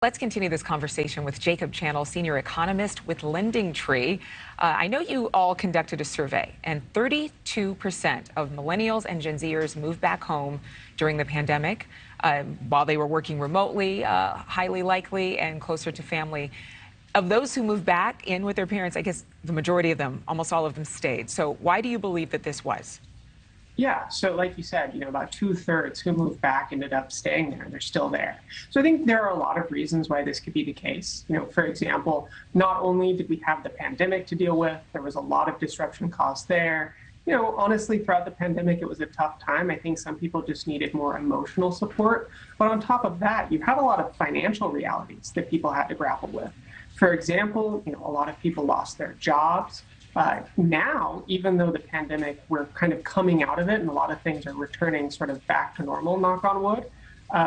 Let's continue this conversation with Jacob Channel, senior economist with LendingTree. I know you all conducted a survey, and 32% of millennials and Gen Zers moved back home during the pandemic while they were working remotely, highly likely, and closer to family. Of those who moved back in with their parents, I guess the majority of them, almost all of them, stayed. So why do you believe that this was? Yeah, so like you said, about 2/3 who moved back ended up staying there. They're still there. So I think there are a lot of reasons why this could be the case. For example, not only did we have the pandemic to deal with, there was a lot of disruption caused there. Honestly, throughout the pandemic, it was a tough time. I think some people just needed more emotional support. But on top of that, you had a lot of financial realities that people had to grapple with. For example, a lot of people lost their jobs. Now, even though the pandemic, we're kind of coming out of it and a lot of things are returning sort of back to normal, knock on wood,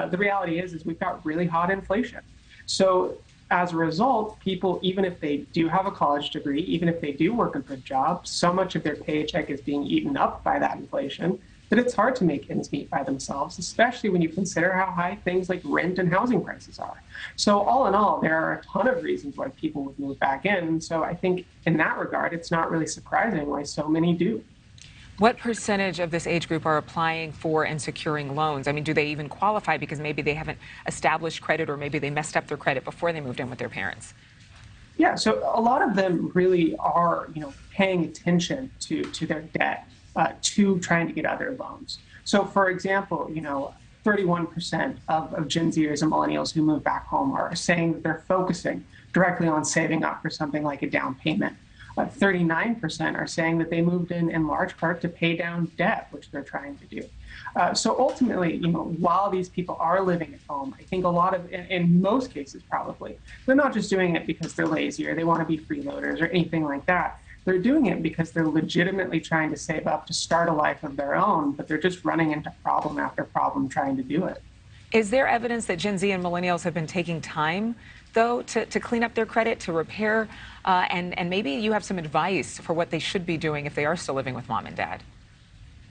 the reality is we've got really hot inflation. So as a result, people, even if they do have a college degree, even if they do work a good job, so much of their paycheck is being eaten up by that inflation that it's hard to make ends meet by themselves, especially when you consider how high things like rent and housing prices are. So all in all, there are a ton of reasons why people would move back in. So I think in that regard, it's not really surprising why so many do. What percentage of this age group are applying for and securing loans? I mean, do they even qualify because maybe they haven't established credit or maybe they messed up their credit before they moved in with their parents? Yeah, so a lot of them really are, paying attention to their debt, to trying to get other loans. So, for example, 31% of Gen Zers and millennials who move back home are saying that they're focusing directly on saving up for something like a down payment. 39% are saying that they moved in large part to pay down debt, which they're trying to do. So ultimately, while these people are living at home, I think a lot of, in most cases probably, they're not just doing it because they're lazy or they want to be freeloaders or anything like that. They're doing it because they're legitimately trying to save up to start a life of their own, but they're just running into problem after problem trying to do it. Is there evidence that Gen Z and millennials have been taking time, though, to clean up their credit, to repair? And maybe you have some advice for what they should be doing if they are still living with mom and dad.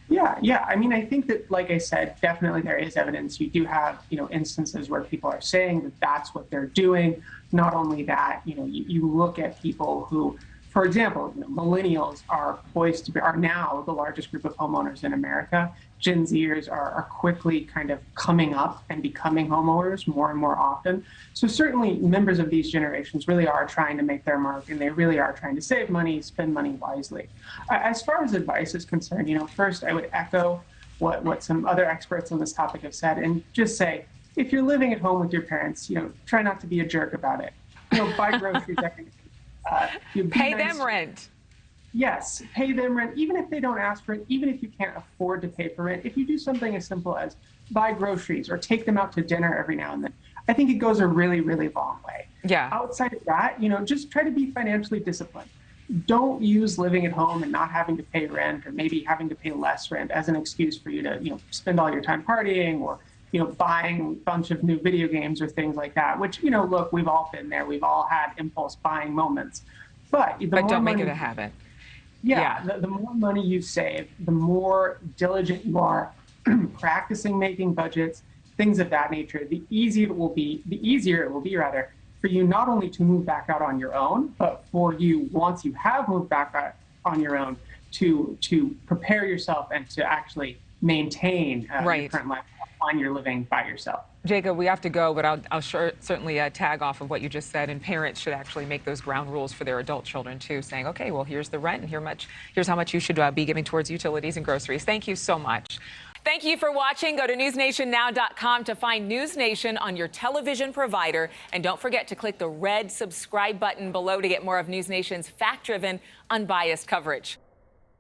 Yeah. I mean, I think that, like I said, definitely there is evidence. You do have, instances where people are saying that that's what they're doing. Not only that, you look at people who, for example, millennials are poised to be, are now the largest group of homeowners in America. Gen Zers are quickly kind of coming up and becoming homeowners more and more often. So certainly members of these generations really are trying to make their mark, and they really are trying to save money, spend money wisely. As far as advice is concerned, first I would echo what some other experts on this topic have said, and just say, if you're living at home with your parents, try not to be a jerk about it. Buy groceries every day. Pay them rent. Yes, pay them rent, even if they don't ask for it, even if you can't afford to pay for rent. If you do something as simple as buy groceries or take them out to dinner every now and then, I think it goes a really, really long way. Yeah. Outside of that, just try to be financially disciplined. Don't use living at home and not having to pay rent or maybe having to pay less rent as an excuse for you to, spend all your time partying or buying a bunch of new video games or things like that, which, look, we've all been there. We've all had impulse buying moments. But don't make it a habit. Yeah. The more money you save, the more diligent you are practicing making budgets, things of that nature, the easier it will be for you not only to move back out on your own, but for you, once you have moved back out on your own, to prepare yourself and to actually maintain your current life while you're living by yourself. Jacob, we have to go, but I'll certainly tag off of what you just said. And parents should actually make those ground rules for their adult children, too, saying, OK, well, here's the rent and here's how much you should be giving towards utilities and groceries. Thank you so much. Thank you for watching. Go to newsnationnow.com to find NewsNation on your television provider. And don't forget to click the red subscribe button below to get more of NewsNation's fact-driven, unbiased coverage.